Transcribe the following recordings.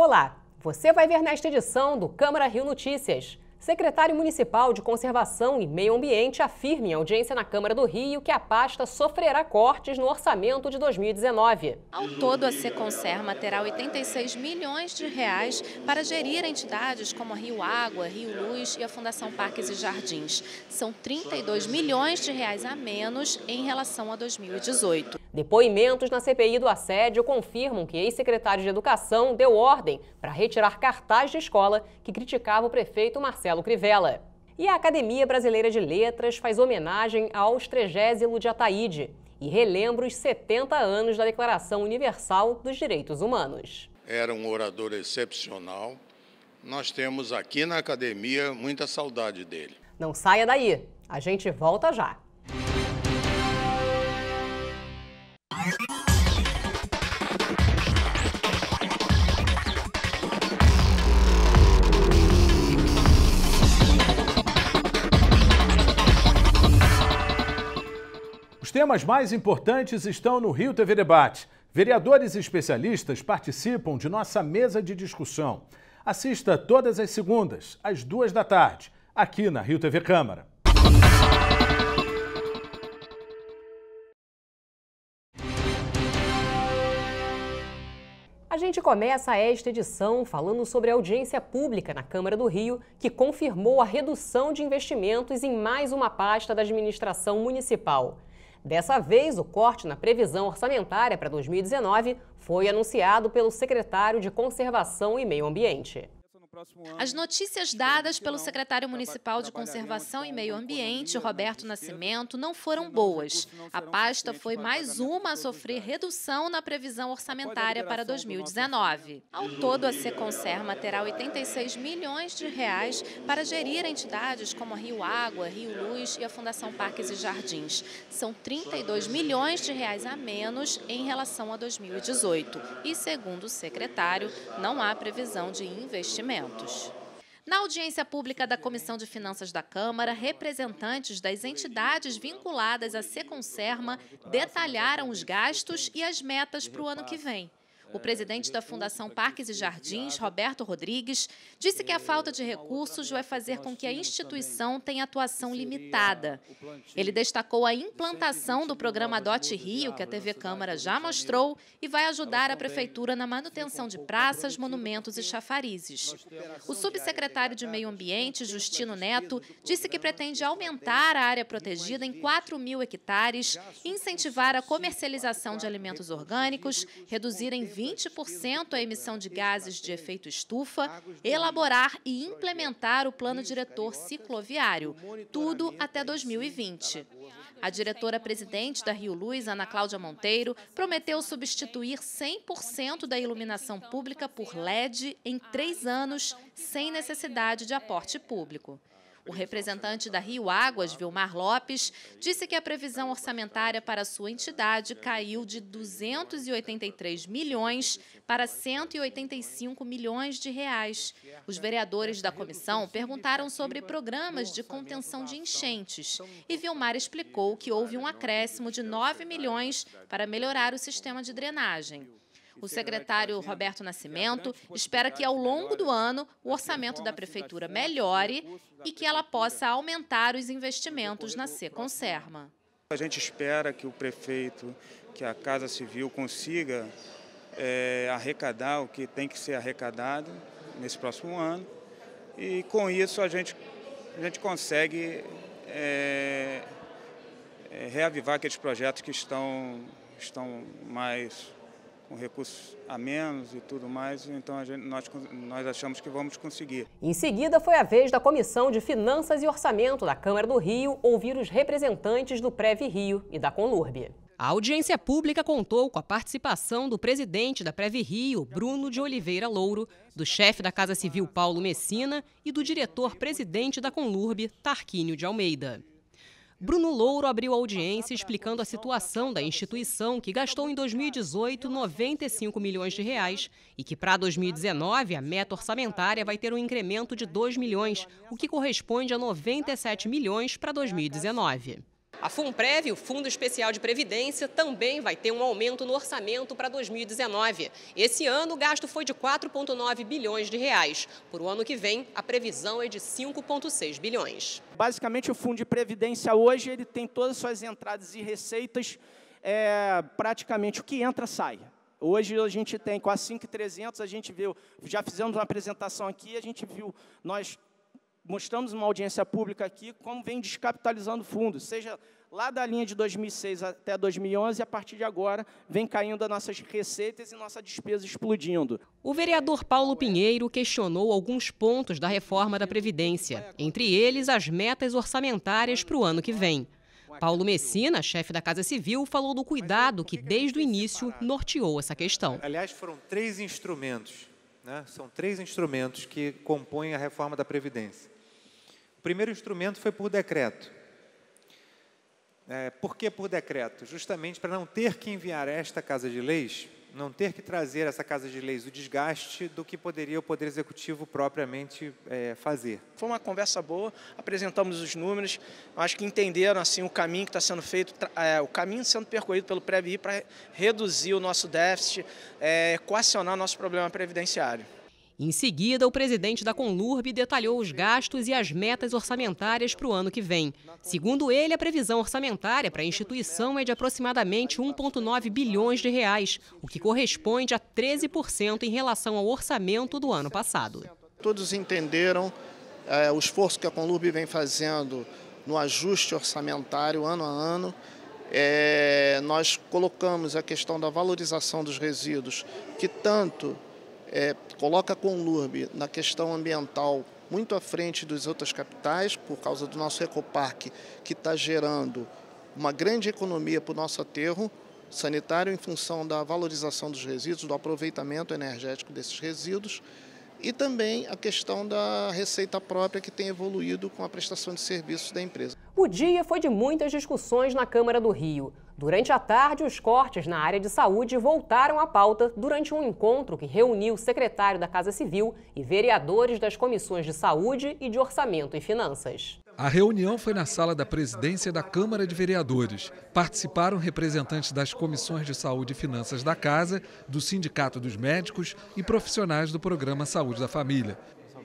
Olá, você vai ver nesta edição do Câmara Rio Notícias. Secretário Municipal de Conservação e Meio Ambiente afirma em audiência na Câmara do Rio que a pasta sofrerá cortes no orçamento de 2019. Ao todo, a Seconserma terá 86 milhões de reais para gerir entidades como a Rio Água, Rio Luz e a Fundação Parques e Jardins. São 32 milhões de reais a menos em relação a 2018. Depoimentos na CPI do assédio confirmam que ex-secretário de Educação deu ordem para retirar cartaz de escola que criticava o prefeito Marcelo Crivella. E a Academia Brasileira de Letras faz homenagem aos 30º de Ataíde e relembra os 70 anos da Declaração Universal dos Direitos Humanos. Era um orador excepcional. Nós temos aqui na academia muita saudade dele. Não saia daí, a gente volta já. Os temas mais importantes estão no Rio TV Debate. Vereadores e especialistas participam de nossa mesa de discussão. Assista todas as segundas, às 14h, aqui na Rio TV Câmara. A gente começa esta edição falando sobre a audiência pública na Câmara do Rio, que confirmou a redução de investimentos em mais uma pasta da administração municipal. Dessa vez, o corte na previsão orçamentária para 2019 foi anunciado pelo secretário de Conservação e Meio Ambiente. As notícias dadas pelo secretário municipal de Conservação e Meio Ambiente, Roberto Nascimento, não foram boas. A pasta foi mais uma a sofrer redução na previsão orçamentária para 2019. Ao todo, a Seconserma terá 86 milhões de reais para gerir entidades como a Rio Água, Rio Luz e a Fundação Parques e Jardins. São 32 milhões de reais a menos em relação a 2018. E, segundo o secretário, não há previsão de investimento. Na audiência pública da Comissão de Finanças da Câmara, representantes das entidades vinculadas à Seconserma detalharam os gastos e as metas para o ano que vem. O presidente da Fundação Parques e Jardins, Roberto Rodrigues, disse que a falta de recursos vai fazer com que a instituição tenha atuação limitada. Ele destacou a implantação do programa Adote Rio, que a TV Câmara já mostrou, e vai ajudar a Prefeitura na manutenção de praças, monumentos e chafarizes. O subsecretário de Meio Ambiente, Justino Neto, disse que pretende aumentar a área protegida em 4.000 hectares, incentivar a comercialização de alimentos orgânicos, reduzir em 20% a emissão de gases de efeito estufa, elaborar e implementar o plano diretor cicloviário, tudo até 2020. A diretora-presidente da Rio Luz, Ana Cláudia Monteiro, prometeu substituir 100% da iluminação pública por LED em 3 anos, sem necessidade de aporte público. O representante da Rio Águas, Vilmar Lopes, disse que a previsão orçamentária para sua entidade caiu de 283 milhões para 185 milhões de reais. Os vereadores da comissão perguntaram sobre programas de contenção de enchentes e Vilmar explicou que houve um acréscimo de 9 milhões para melhorar o sistema de drenagem. O secretário Roberto Nascimento espera que, ao longo do ano, o orçamento da Prefeitura melhore e que ela possa aumentar os investimentos na Seconserma. A gente espera que o prefeito, que a Casa Civil consiga arrecadar o que tem que ser arrecadado nesse próximo ano e, com isso, a gente consegue reavivar aqueles projetos que estão mais com recursos a menos e tudo mais, então nós achamos que vamos conseguir. Em seguida, foi a vez da Comissão de Finanças e Orçamento da Câmara do Rio ouvir os representantes do Prev Rio e da Conlurb. A audiência pública contou com a participação do presidente da Prev Rio, Bruno de Oliveira Louro, do chefe da Casa Civil, Paulo Messina, e do diretor-presidente da Conlurb, Tarquínio de Almeida. Bruno Louro abriu a audiência explicando a situação da instituição, que gastou em 2018 95 milhões de reais e que para 2019 a meta orçamentária vai ter um incremento de 2 milhões, o que corresponde a 97 milhões para 2019. A Funprev, o Fundo Especial de Previdência, também vai ter um aumento no orçamento para 2019. Esse ano, o gasto foi de 4,9 bilhões de reais. Para o ano que vem, a previsão é de 5,6 bilhões. Basicamente, o Fundo de Previdência hoje ele tem todas as suas entradas e receitas, praticamente o que entra, sai. Hoje a gente tem quase 5.300, a gente viu, já fizemos uma apresentação aqui, a gente viu, nós mostramos uma audiência pública aqui, como vem descapitalizando o fundo, seja lá da linha de 2006 até 2011, e a partir de agora vem caindo as nossas receitas e nossa despesa explodindo. O vereador Paulo Pinheiro questionou alguns pontos da reforma da Previdência, entre eles as metas orçamentárias para o ano que vem. Paulo Messina, chefe da Casa Civil, falou do cuidado que, desde o início, norteou essa questão. Aliás, foram 3 instrumentos, né? São 3 instrumentos que compõem a reforma da Previdência. O primeiro instrumento foi por decreto. Por que por decreto? Justamente para não ter que enviar a esta Casa de Leis, não ter que trazer a essa Casa de Leis o desgaste do que poderia o Poder Executivo propriamente fazer. Foi uma conversa boa, apresentamos os números, acho que entenderam assim, o caminho que está sendo feito, o caminho sendo percorrido pelo Previ para reduzir o nosso déficit, equacionar o nosso problema previdenciário. Em seguida, o presidente da Conlurb detalhou os gastos e as metas orçamentárias para o ano que vem. Segundo ele, a previsão orçamentária para a instituição é de aproximadamente 1,9 bilhões de reais, o que corresponde a 13% em relação ao orçamento do ano passado. Todos entenderam o esforço que a Conlurb vem fazendo no ajuste orçamentário ano a ano. Nós colocamos a questão da valorização dos resíduos, que tanto coloca a Conlurb na questão ambiental muito à frente das outras capitais, por causa do nosso ecoparque, que está gerando uma grande economia para o nosso aterro sanitário em função da valorização dos resíduos, do aproveitamento energético desses resíduos, e também a questão da receita própria, que tem evoluído com a prestação de serviços da empresa. O dia foi de muitas discussões na Câmara do Rio. Durante a tarde, os cortes na área de saúde voltaram à pauta durante um encontro que reuniu o secretário da Casa Civil e vereadores das comissões de Saúde e de Orçamento e Finanças. A reunião foi na sala da presidência da Câmara de Vereadores. Participaram representantes das comissões de Saúde e Finanças da Casa, do Sindicato dos Médicos e profissionais do Programa Saúde da Família.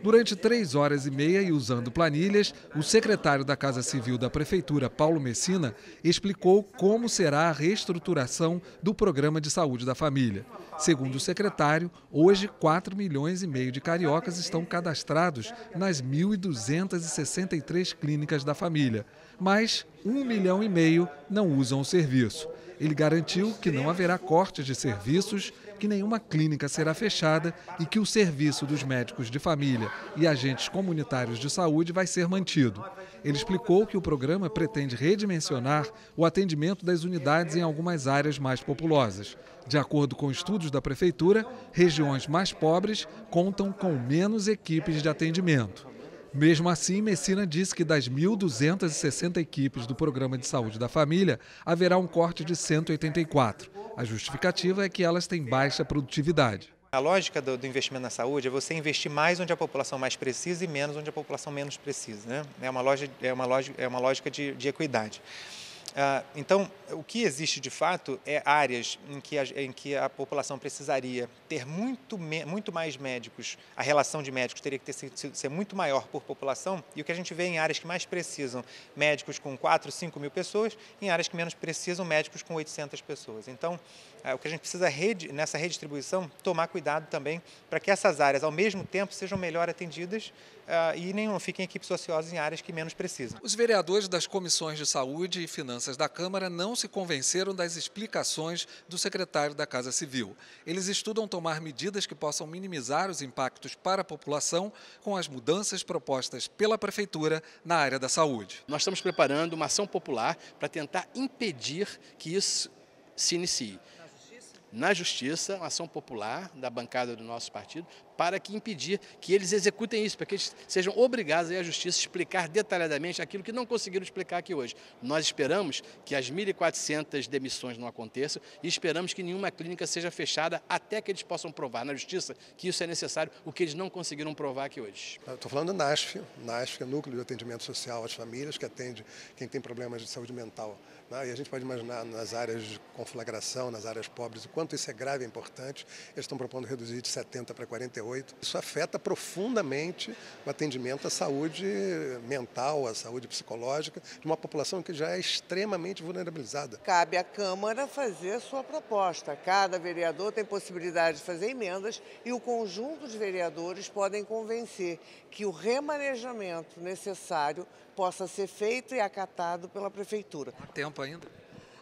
Durante 3 horas e meia e usando planilhas, o secretário da Casa Civil da Prefeitura, Paulo Messina, explicou como será a reestruturação do Programa de Saúde da Família. Segundo o secretário, hoje 4,5 milhões de cariocas estão cadastrados nas 1.263 clínicas da família, mas 1,5 milhão não usam o serviço. Ele garantiu que não haverá cortes de serviços, que nenhuma clínica será fechada e que o serviço dos médicos de família e agentes comunitários de saúde vai ser mantido. Ele explicou que o programa pretende redimensionar o atendimento das unidades em algumas áreas mais populosas. De acordo com estudos da Prefeitura, regiões mais pobres contam com menos equipes de atendimento. Mesmo assim, Messina disse que das 1.260 equipes do Programa de Saúde da Família, haverá um corte de 184. A justificativa é que elas têm baixa produtividade. A lógica do investimento na saúde é você investir mais onde a população mais precisa e menos onde a população menos precisa, né? É uma lógica de equidade. Então, o que existe de fato é áreas em que a população precisaria ter muito mais médicos, a relação de médicos teria que ser muito maior por população, e o que a gente vê em áreas que mais precisam, médicos com 4, 5 mil pessoas, em áreas que menos precisam, médicos com 800 pessoas. Então, o que a gente precisa nessa redistribuição, tomar cuidado também para que essas áreas, ao mesmo tempo, sejam melhor atendidas e não fiquem equipes ociosas em áreas que menos precisam. Os vereadores das comissões de Saúde e Finanças da Câmara não se convenceram das explicações do secretário da Casa Civil. Eles estudam tomar medidas que possam minimizar os impactos para a população com as mudanças propostas pela Prefeitura na área da saúde. Nós estamos preparando uma ação popular para tentar impedir que isso se inicie. na Justiça, uma ação popular da bancada do nosso partido, para que impedir que eles executem isso, para que eles sejam obrigados a ir à Justiça explicar detalhadamente aquilo que não conseguiram explicar aqui hoje. Nós esperamos que as 1.400 demissões não aconteçam e esperamos que nenhuma clínica seja fechada até que eles possam provar na Justiça que isso é necessário, o que eles não conseguiram provar aqui hoje. Estou falando do NASF, que é o Núcleo de Atendimento Social às Famílias, que atende quem tem problemas de saúde mental. E a gente pode imaginar nas áreas de conflagração, nas áreas pobres, o quanto isso é grave e importante. Eles estão propondo reduzir de 70 para 48. Isso afeta profundamente o atendimento à saúde mental, à saúde psicológica de uma população que já é extremamente vulnerabilizada. Cabe à Câmara fazer a sua proposta. Cada vereador tem possibilidade de fazer emendas e o conjunto de vereadores podem convencer que o remanejamento necessário possa ser feito e acatado pela Prefeitura. Há tempo ainda?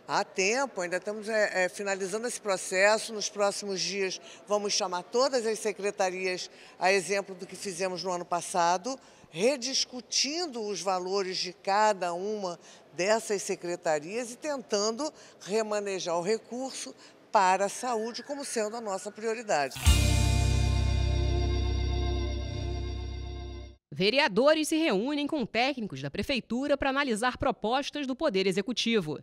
Há tempo, ainda estamos finalizando esse processo. Nos próximos dias vamos chamar todas as secretarias, a exemplo do que fizemos no ano passado, rediscutindo os valores de cada uma dessas secretarias e tentando remanejar o recurso para a saúde como sendo a nossa prioridade. Vereadores se reúnem com técnicos da Prefeitura para analisar propostas do Poder Executivo.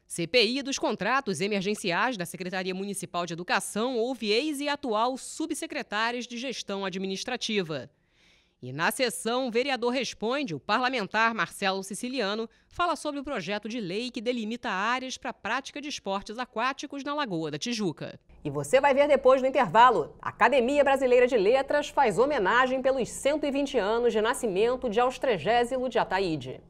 CPI dos contratos emergenciais da Secretaria Municipal de Educação ouve ex e atual subsecretários de Gestão Administrativa. E na sessão, o vereador responde, o parlamentar Marcelo Siciliano fala sobre o projeto de lei que delimita áreas para a prática de esportes aquáticos na Lagoa da Tijuca. E você vai ver depois do intervalo. A Academia Brasileira de Letras faz homenagem pelos 120 anos de nascimento de Austrégésilo de Ataíde.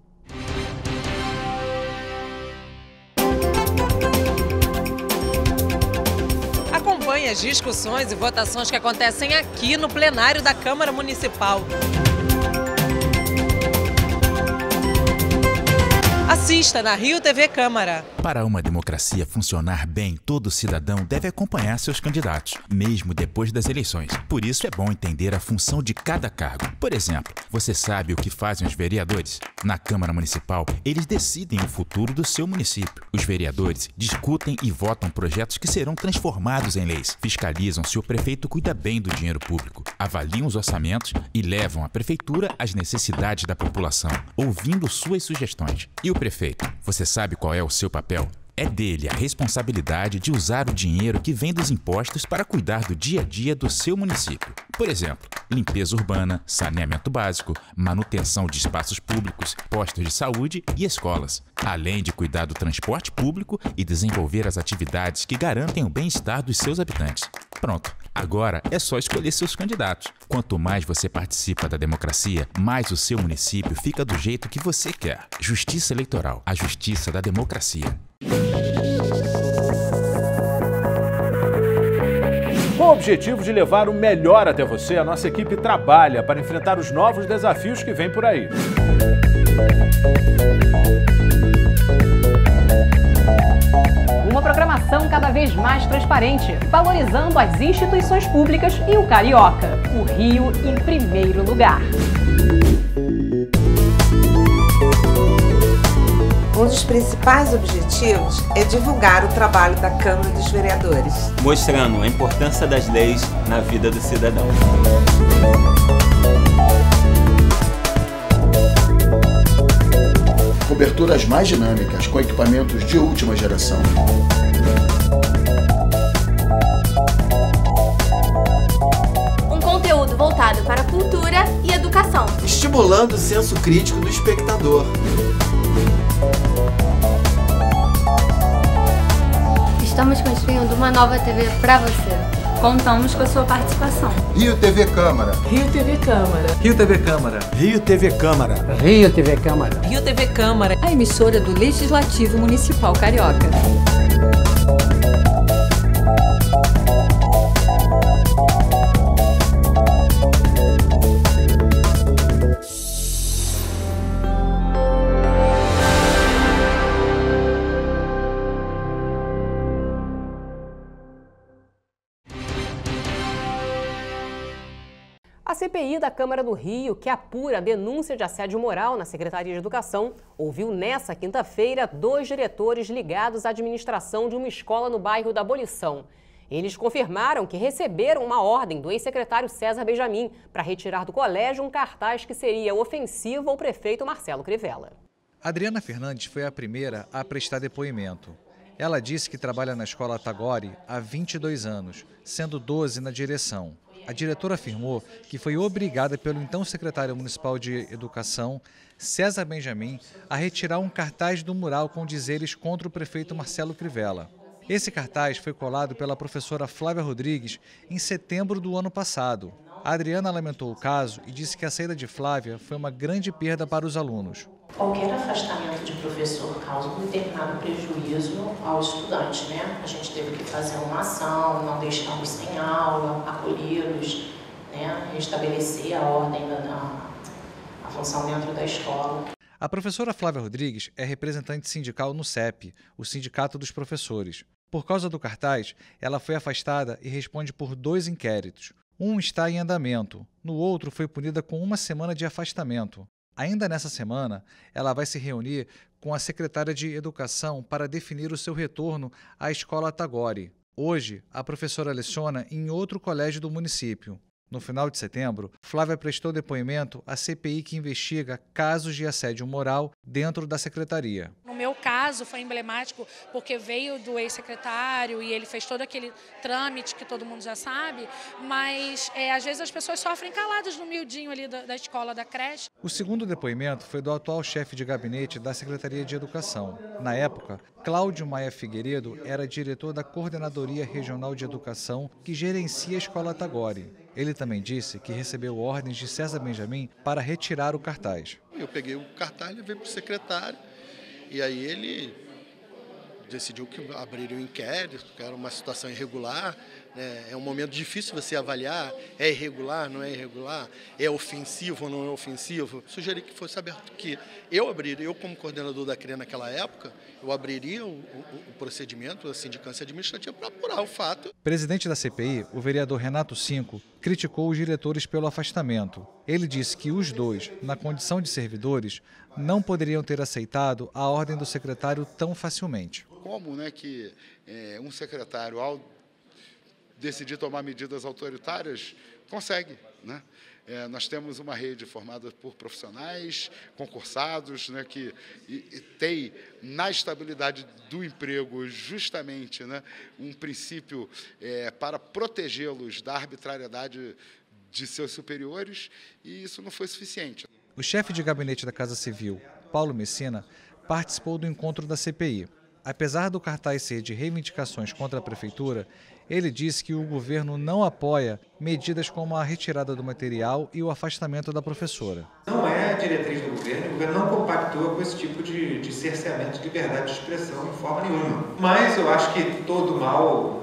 Acompanhe as discussões e votações que acontecem aqui no plenário da Câmara Municipal. Assista na Rio TV Câmara. Para uma democracia funcionar bem, todo cidadão deve acompanhar seus candidatos, mesmo depois das eleições. Por isso é bom entender a função de cada cargo. Por exemplo, você sabe o que fazem os vereadores? Na Câmara Municipal, eles decidem o futuro do seu município. Os vereadores discutem e votam projetos que serão transformados em leis, fiscalizam se o prefeito cuida bem do dinheiro público, avaliam os orçamentos e levam à prefeitura as necessidades da população, ouvindo suas sugestões. E o prefeito, você sabe qual é o seu papel? É dele a responsabilidade de usar o dinheiro que vem dos impostos para cuidar do dia a dia do seu município. Por exemplo, limpeza urbana, saneamento básico, manutenção de espaços públicos, postos de saúde e escolas, além de cuidar do transporte público e desenvolver as atividades que garantem o bem-estar dos seus habitantes. Pronto, agora é só escolher seus candidatos. Quanto mais você participa da democracia, mais o seu município fica do jeito que você quer. Justiça Eleitoral, a justiça da democracia. Com o objetivo de levar o melhor até você, a nossa equipe trabalha para enfrentar os novos desafios que vêm por aí. Uma programação cada vez mais transparente, valorizando as instituições públicas e o carioca. O Rio em primeiro lugar. Um dos principais objetivos é divulgar o trabalho da Câmara dos Vereadores, mostrando a importância das leis na vida do cidadão. Coberturas mais dinâmicas com equipamentos de última geração. Um conteúdo voltado para a cultura e educação, estimulando o senso crítico do espectador. Estamos construindo uma nova TV para você. Contamos com a sua participação. Rio TV Câmara. Rio TV Câmara. Rio TV Câmara. Rio TV Câmara. Rio TV Câmara. Rio TV Câmara. A emissora do Legislativo Municipal Carioca. A CPI da Câmara do Rio, que apura a denúncia de assédio moral na Secretaria de Educação, ouviu nesta quinta-feira 2 diretores ligados à administração de uma escola no bairro da Abolição. Eles confirmaram que receberam uma ordem do ex-secretário César Benjamin para retirar do colégio um cartaz que seria ofensivo ao prefeito Marcelo Crivella. Adriana Fernandes foi a primeira a prestar depoimento. Ela disse que trabalha na escola Tagore há 22 anos, sendo 12 na direção. A diretora afirmou que foi obrigada pelo então secretário municipal de Educação, César Benjamin, a retirar um cartaz do mural com dizeres contra o prefeito Marcelo Crivella. Esse cartaz foi colado pela professora Flávia Rodrigues em setembro do ano passado. A Adriana lamentou o caso e disse que a saída de Flávia foi uma grande perda para os alunos. Qualquer afastamento de professor causa um determinado prejuízo ao estudante, né? A gente teve que fazer uma ação, não deixá-los sem aula, acolhê-los, né? Restabelecer a ordem a função dentro da escola. A professora Flávia Rodrigues é representante sindical no CEP, o Sindicato dos Professores. Por causa do cartaz, ela foi afastada e responde por 2 inquéritos. Um está em andamento, no outro foi punida com 1 semana de afastamento. Ainda nessa semana, ela vai se reunir com a secretária de Educação para definir o seu retorno à escola Tagore. Hoje, a professora leciona em outro colégio do município. No final de setembro, Flávia prestou depoimento à CPI que investiga casos de assédio moral dentro da secretaria. No meu caso foi emblemático porque veio do ex-secretário e ele fez todo aquele trâmite que todo mundo já sabe, mas às vezes as pessoas sofrem caladas no miudinho ali da escola, da creche. O segundo depoimento foi do atual chefe de gabinete da Secretaria de Educação. Na época, Cláudio Maia Figueiredo era diretor da Coordenadoria Regional de Educação que gerencia a escola Tagore. Ele também disse que recebeu ordens de César Benjamin para retirar o cartaz. Eu peguei o cartaz, levei para o secretário e aí ele decidiu que abriria um inquérito, que era uma situação irregular. É um momento difícil você avaliar, é irregular, não é irregular, é ofensivo ou não é ofensivo. Sugeri que fosse aberto, que eu como coordenador da CRE naquela época, eu abriria o procedimento, a sindicância administrativa, para apurar o fato. Presidente da CPI, o vereador Renato Cinco, criticou os diretores pelo afastamento. Ele disse que os 2, na condição de servidores, não poderiam ter aceitado a ordem do secretário tão facilmente. Como que um secretário, ao decidir tomar medidas autoritárias, consegue, né? Nós temos uma rede formada por profissionais concursados, que tem na estabilidade do emprego justamente um princípio para protegê-los da arbitrariedade de seus superiores, e isso não foi suficiente. O chefe de gabinete da Casa Civil, Paulo Messina, participou do encontro da CPI. Apesar do cartaz ser de reivindicações contra a prefeitura, ele disse que o governo não apoia medidas como a retirada do material e o afastamento da professora. Não é a diretriz do governo, o governo não compactua com esse tipo de cerceamento de liberdade de expressão em forma nenhuma. Mas eu acho que todo mal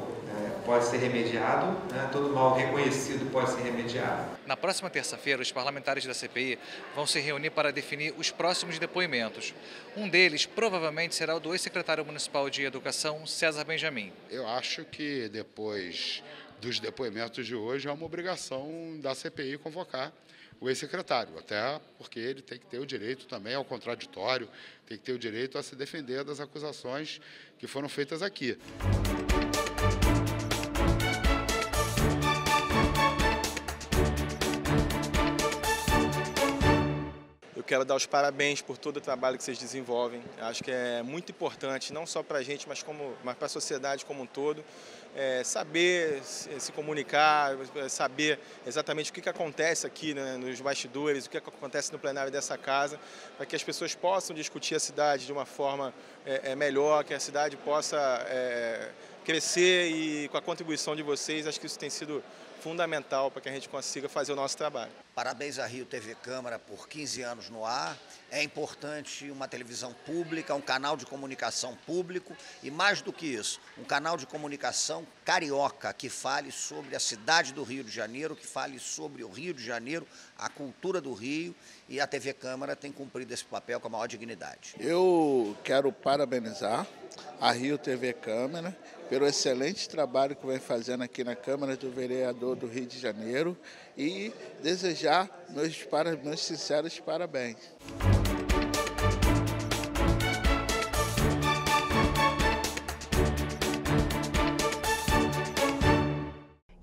pode ser remediado, todo mal reconhecido pode ser remediado. Na próxima terça-feira, os parlamentares da CPI vão se reunir para definir os próximos depoimentos. Um deles provavelmente será o do ex-secretário municipal de Educação, César Benjamin. Eu acho que depois dos depoimentos de hoje é uma obrigação da CPI convocar o ex-secretário, até porque ele tem que ter o direito também ao contraditório, tem que ter o direito a se defender das acusações que foram feitas aqui. Quero dar os parabéns por todo o trabalho que vocês desenvolvem. Acho que é muito importante, não só para a gente, mas para a sociedade como um todo, saber se comunicar, saber exatamente o que acontece aqui nos bastidores, o que acontece no plenário dessa casa, para que as pessoas possam discutir a cidade de uma forma melhor, que a cidade possa crescer, e com a contribuição de vocês, acho que isso tem sido fundamental para que a gente consiga fazer o nosso trabalho. Parabéns à Rio TV Câmara por 15 anos no ar. É importante uma televisão pública, um canal de comunicação público e, mais do que isso, um canal de comunicação carioca que fale sobre a cidade do Rio de Janeiro, que fale sobre o Rio de Janeiro, a cultura do Rio, e a TV Câmara tem cumprido esse papel com a maior dignidade. Eu quero parabenizar a Rio TV Câmara pelo excelente trabalho que vem fazendo aqui na Câmara do Vereador do Rio de Janeiro e desejar meus sinceros parabéns.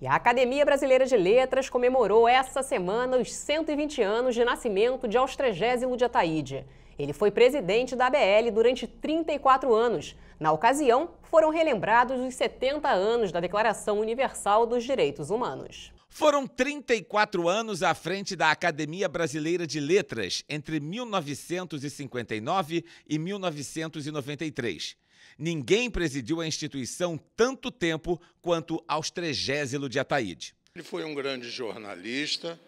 E a Academia Brasileira de Letras comemorou essa semana os 120 anos de nascimento de Austrégésilo de Ataíde. Ele foi presidente da ABL durante 34 anos. Na ocasião, foram relembrados os 70 anos da Declaração Universal dos Direitos Humanos. Foram 34 anos à frente da Academia Brasileira de Letras, entre 1959 e 1993. Ninguém presidiu a instituição tanto tempo quanto Austrégésilo de Ataíde. Ele foi um grande jornalista,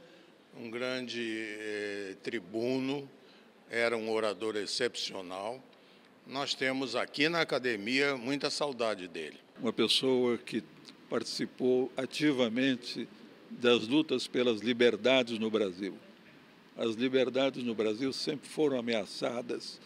um grande tribuno, era um orador excepcional. Nós temos aqui na academia muita saudade dele. Uma pessoa que participou ativamente das lutas pelas liberdades no Brasil. As liberdades no Brasil sempre foram ameaçadas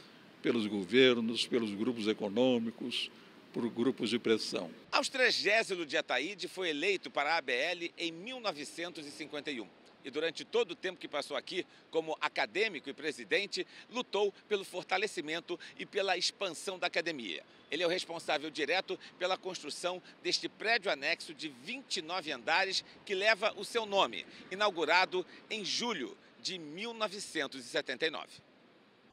pelos governos, pelos grupos econômicos, por grupos de pressão. Austrégésilo de Ataíde foi eleito para a ABL em 1951. E durante todo o tempo que passou aqui, como acadêmico e presidente, lutou pelo fortalecimento e pela expansão da academia. Ele é o responsável direto pela construção deste prédio anexo de 29 andares que leva o seu nome, inaugurado em julho de 1979.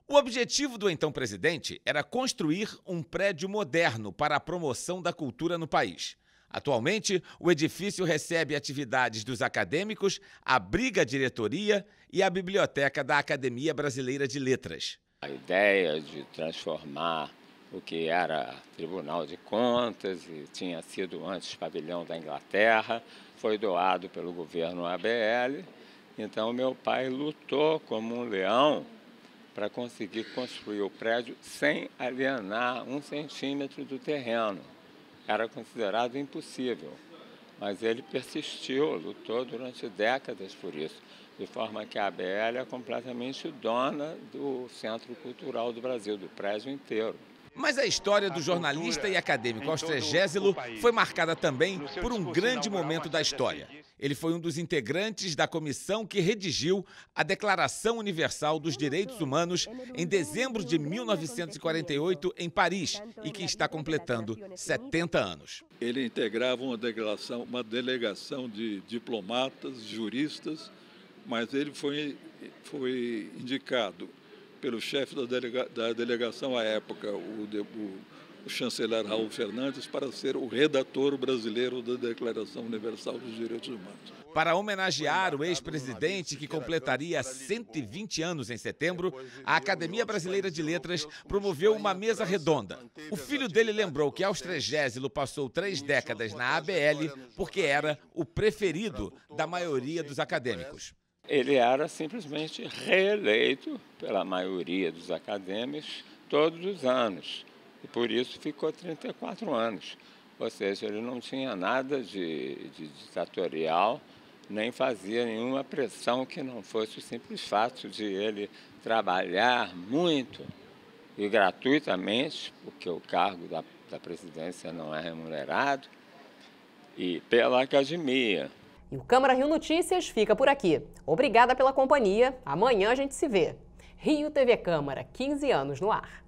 O objetivo do então presidente era construir um prédio moderno para a promoção da cultura no país. Atualmente, o edifício recebe atividades dos acadêmicos, abriga a diretoria e a biblioteca da Academia Brasileira de Letras. A ideia de transformar o que era Tribunal de Contas e tinha sido antes pavilhão da Inglaterra foi doado pelo governo ABL. Então, meu pai lutou como um leão para conseguir construir o prédio sem alienar 1 centímetro do terreno. Era considerado impossível, mas ele persistiu, lutou durante décadas por isso, de forma que a ABL é completamente dona do Centro Cultural do Brasil, do prédio inteiro. Mas a história do jornalista e acadêmico Austrégésilo foi marcada também por um grande momento da história. Ele foi um dos integrantes da comissão que redigiu a Declaração Universal dos Direitos Humanos em dezembro de 1948 em Paris e que está completando 70 anos. Ele integrava uma delegação de diplomatas, juristas, mas ele foi indicado pelo chefe da delegação à época, o chanceler Raul Fernandes, para ser o redator brasileiro da Declaração Universal dos Direitos Humanos. Para homenagear o ex-presidente, que completaria 120 anos em setembro, a Academia Brasileira de Letras promoveu uma mesa redonda. O filho dele lembrou que Austrégésilo passou 3 décadas na ABL porque era o preferido da maioria dos acadêmicos. Ele era simplesmente reeleito pela maioria dos acadêmicos todos os anos. E por isso ficou 34 anos. Ou seja, ele não tinha nada de ditatorial, nem fazia nenhuma pressão que não fosse o simples fato de ele trabalhar muito e gratuitamente, porque o cargo da presidência não é remunerado, e pela academia. E o Câmara Rio Notícias fica por aqui. Obrigada pela companhia. Amanhã a gente se vê. Rio TV Câmara, 15 anos no ar.